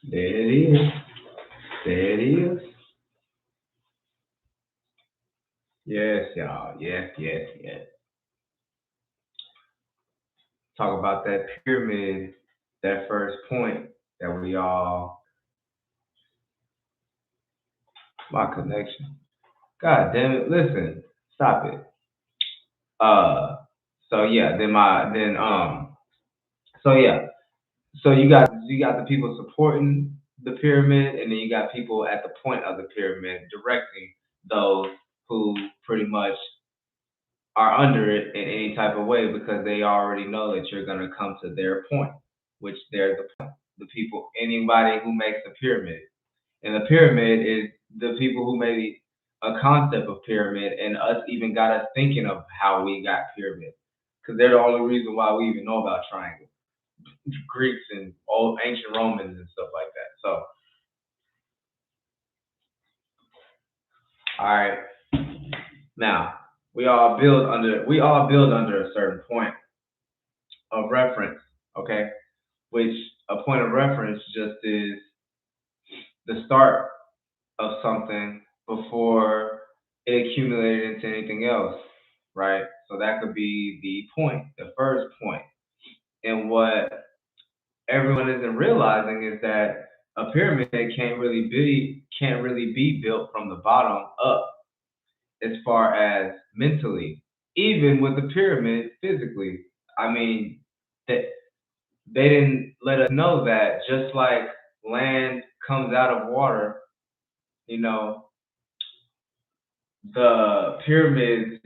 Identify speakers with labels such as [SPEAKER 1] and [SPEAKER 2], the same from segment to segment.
[SPEAKER 1] There it is. There it is. Yes, y'all. Yes, yes, yes. Talk about that pyramid, that first point that we all, my connection. God damn it. Listen, stop it. Uh, so yeah, so yeah, so you got the people supporting the pyramid, and then you got people at the point of the pyramid directing those who pretty much are under it in any type of way because they already know that you're going to come to their point, which they're the people, anybody who makes a pyramid. And the pyramid is the people who made a concept of pyramid and us even got us thinking of how we got pyramid. Because they're the only reason why we even know about triangle. Greeks and old ancient Romans and stuff like that. So, all right. Now, we all build under a certain point of reference, okay? Which a point of reference just is the start of something before it accumulated into anything else, right? So that could be the point, the first point. And what everyone isn't realizing is that a pyramid can't really be built from the bottom up as far as mentally. Even with the pyramid physically. I mean, that they didn't let us know that just like land comes out of water, you know, the pyramid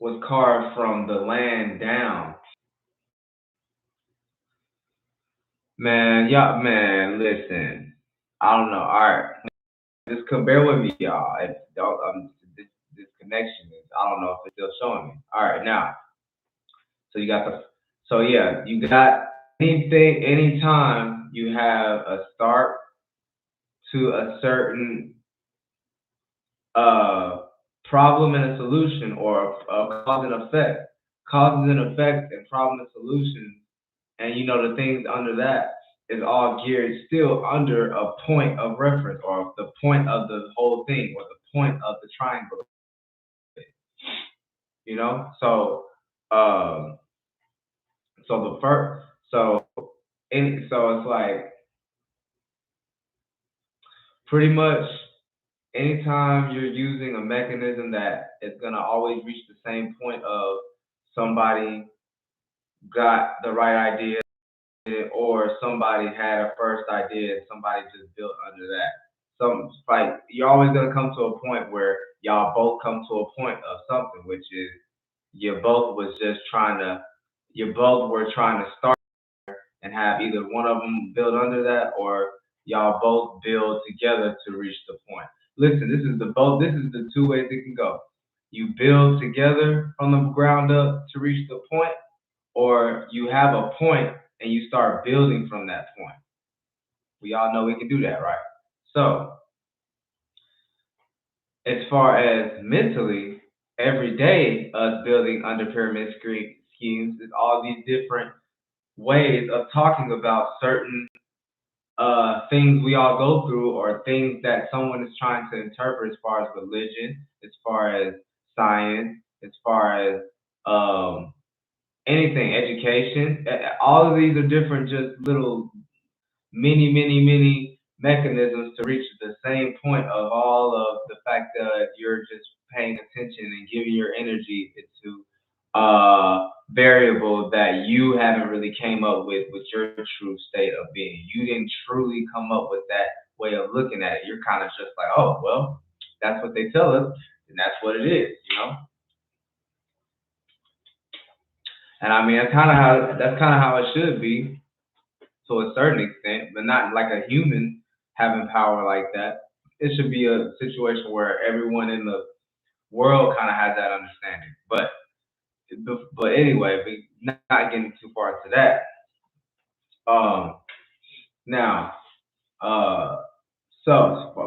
[SPEAKER 1] was carved from the land down. Man, y'all, man, listen. I don't know. All right, just bear with me, y'all. This connection is. I don't know if it's still showing me. All right, now. So you got the. So yeah, you got anything. Anytime you have a start to a certain uh problem and a solution, or a causes and effect, and problem and solution, and the things under that is all geared still under a point of reference or the point of the whole thing or the point of the triangle. So um so the first so so it's like pretty much anytime you're using a mechanism that is gonna always reach the same point of somebody got the right idea, or somebody had a first idea and somebody just built under that. Some like you're always gonna come to a point where y'all both come to a point of something, which is you both was just trying to you both were trying to start and have either one of them build under that, or y'all both build together to reach the point. Listen, this is the two ways it can go. You build together from the ground up to reach the point, or you have a point and you start building from that point. We all know we can do that, right? So, as far as mentally, every day us building under schemes is all these different ways of talking about certain things we all go through, or things that someone is trying to interpret as far as religion, as far as science, as far as um, anything, education. All of these are different, just little many, many, many mechanisms to reach the same point of all of the fact that you're just paying attention and giving your energy into variable that you haven't really came up with your true state of being. You didn't truly come up with that way of looking at it. You're kind of just like, oh well, that's what they tell us, and that's what it is. And I mean, that's kind of how it should be to a certain extent, but not like a human having power like that. It should be a situation where everyone in the world kind of has that understanding. But anyway, not getting too far into that. Um, Now, uh,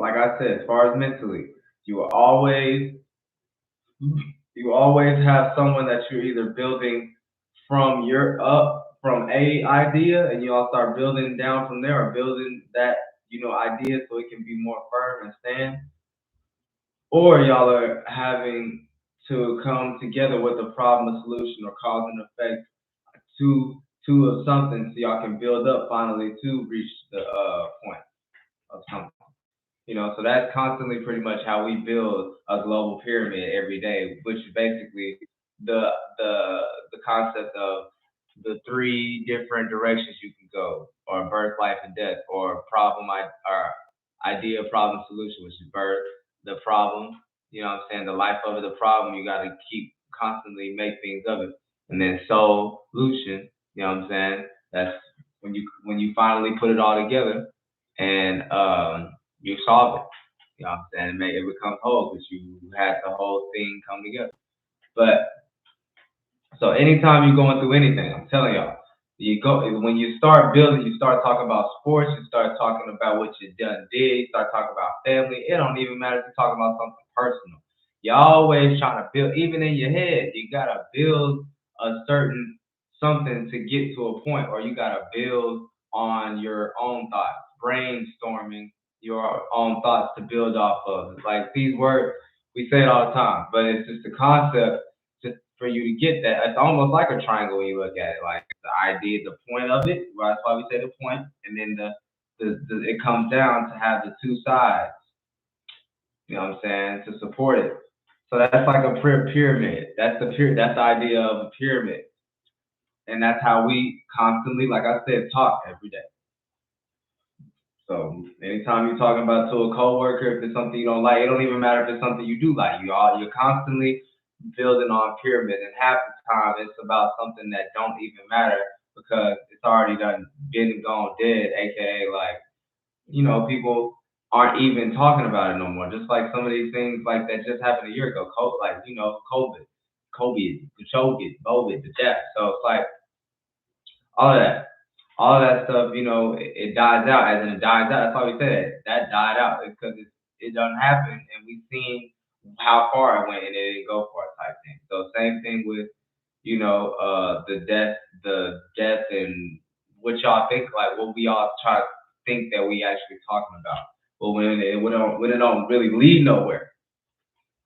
[SPEAKER 1] like I said, as far as mentally, you will always you always have someone that you're either building from a idea, and you all start building down from there, or building that ideas so it can be more firm and stand, or y'all are having to come together with a problem, a solution, or cause and effect two of something so y'all can build up finally to reach the point of something. So that's constantly pretty much how we build a global pyramid every day, which is basically the the the concept of the three different directions you can go, or birth, life, and death, or or idea, problem, solution, which is birth, the problem, what I'm saying, the life of it, the problem, you got to keep constantly make things of it, and then solution, what I'm saying, that's when you finally put it all together and you solve it. What I'm saying, it becomes whole because you had the whole thing come together. But so anytime you're going through anything, I'm telling y'all, you go when you start building, you start talking about sports, you start talking about what you done did, you start talking about family. It don't even matter if you're talking about something personal. You're always trying to build, even in your head, you gotta build a certain something to get to a point, or you gotta build on your own thoughts, brainstorming your own thoughts to build off of. Like these words, we say it all the time, but it's just a concept just for you to get that. It's almost like a triangle when you look at it. Like the idea, the point of it. Well, that's why we say the point, and then it comes down to have the two sides. You know what I'm saying, to support it. So that's like a pyramid. That's the idea of a pyramid, and that's how we constantly, like I said, talk every day. So anytime you're talking about to a coworker, if it's something you don't like, it don't even matter if it's something you do like. You're constantly building on pyramid, and half the time it's about something that don't even matter because it's already done been and gone dead, aka like people aren't even talking about it no more. Just like some of these things like that just happened a year ago, like COVID, COVID, the COVID, COVID, the death. So it's like all of that. All of that stuff, it dies out. As in, it dies out. That's why we said that died out because it doesn't happen, and we've seen how far it went, and it didn't go far type thing. So same thing with the death, and what y'all think, like what we all try to think that we actually talking about. But when it don't really lead nowhere,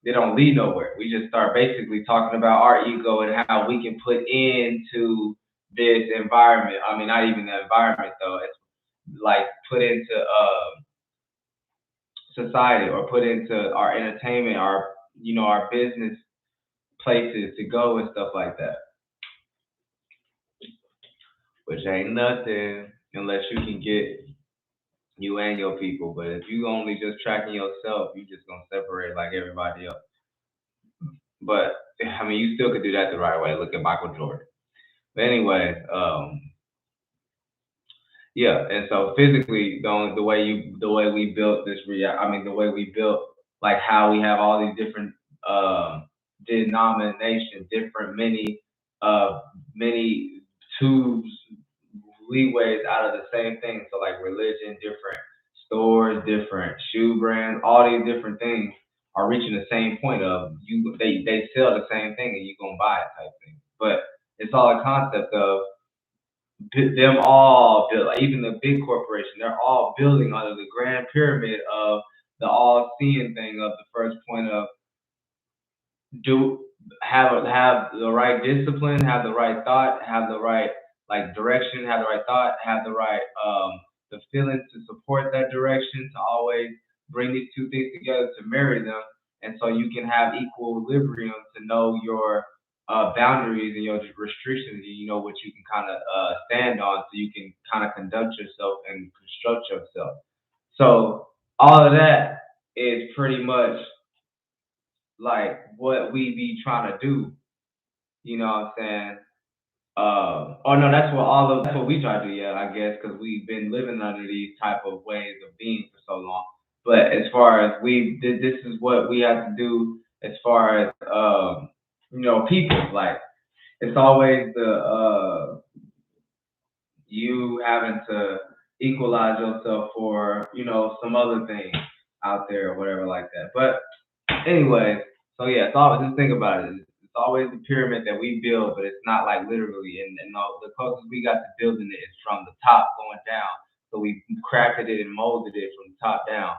[SPEAKER 1] they don't lead nowhere. We just start basically talking about our ego and how we can put into this environment. I mean, not even the environment though. It's like put into society, or put into our entertainment, our business places to go and stuff like that, which ain't nothing unless you can get you and your people. But if you only just tracking yourself, you just gonna separate like everybody else. But I mean, you still could do that the right way. Look at Michael Jordan. But anyway, yeah, and so physically, the way we built I mean, the way we built, like how we have all these different denominations, different many tubes, leeways out of the same thing. So like religion, different stores, different shoe brands, all these different things are reaching the same point of you. They sell the same thing, and you gonna buy it type thing. But it's all a concept of them all build, like even the big corporation, they're all building under the grand pyramid of the all seeing thing of the first point of do have the right discipline, have the right thought, have the right like direction, have the right thought, have the right the feeling to support that direction, to always bring these two things together to marry them, and so you can have equilibrium to know your boundaries and your restrictions, and you know what you can kind of stand on, so you can kind of conduct yourself and construct yourself. So all of that is pretty much like what we be trying to do. You know what I'm saying? Oh no, that's what we try to do. Yeah, I guess because we've been living under these type of ways of being for so long. But as far as this is what we have to do as far as people. Like it's always the you having to equalize yourself for some other thing out there or whatever like that. But anyway, so yeah, it's always just think about it. It's always the pyramid that we build, but it's not like literally. And the closest we got to building it is from the top going down So we crafted it and molded it from the top down.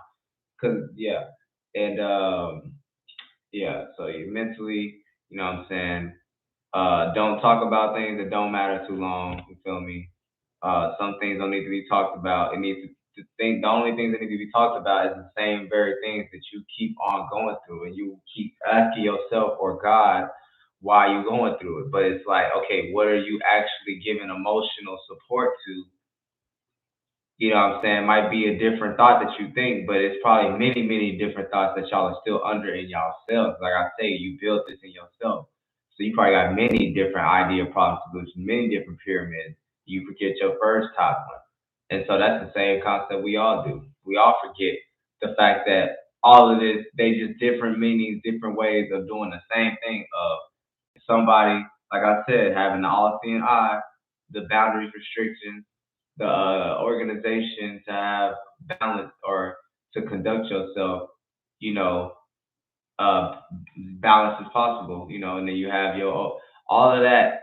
[SPEAKER 1] Cause yeah, and yeah. So you mentally, you know what I'm saying. Don't talk about things that don't matter too long. You feel me? Some things don't need to be talked about. It needs to think. The only things that need to be talked about is the same very things that you keep on going through, and you keep asking yourself or God why you going through it. But it's like, okay, what are you actually giving emotional support to? You know what I'm saying? Might be a different thought that you think, but it's probably many, many different thoughts that y'all are still under in y'all selves. Like I say, you built this in yourself. So you probably got many different idea problem solutions, many different pyramids. You forget your first top one. And so that's the same concept we all do. We all forget the fact that all of this, they just different meanings, different ways of doing the same thing of somebody, like I said, having the all seeing eye, the boundaries restrictions, the organization to have balance or to conduct yourself, you know, uh, balance as possible, you know, and then you have your all of that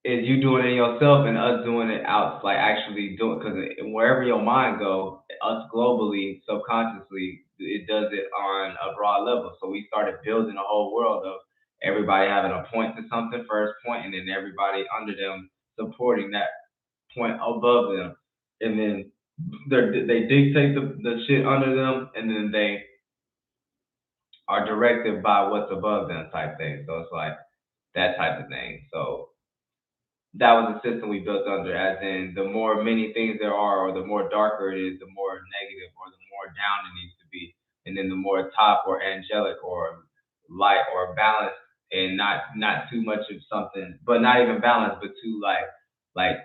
[SPEAKER 1] is you doing it yourself and us doing it out, like actually doing, because wherever your mind go, us globally, subconsciously, it does it on a broad level. So we started building a whole world of everybody having a point to something, first point, and then everybody under them supporting that point above them, and then they dictate the shit under them, and then they are directed by what's above them type thing. So it's like that type of thing. So that was the system we built under, as in the more many things there are, or the more darker it is, the more negative or the more down it needs to be. And then the more top or angelic or light or balanced and not too much of something, but not even balanced, but too like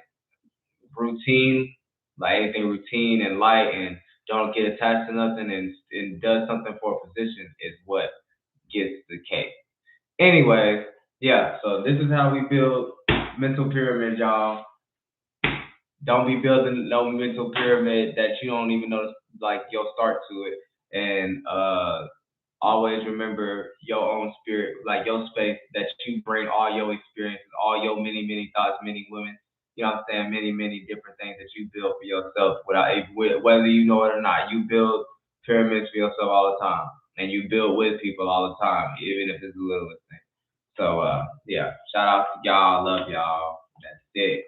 [SPEAKER 1] routine, like anything routine and light and don't get attached to nothing and does something for a position is what gets the cake. Anyways, yeah, so this is how we build mental pyramids, y'all. Don't be building no mental pyramid that you don't even know like your start to it. And always remember your own spirit, like your space that you bring all your experiences, all your many, many thoughts, many women, you know what I'm saying, many, many different things that you build for yourself without whether you know it or not. You build pyramids for yourself all the time. And you build with people all the time, even if it's the littlest thing. So yeah, shout out to y'all, love y'all. That's it.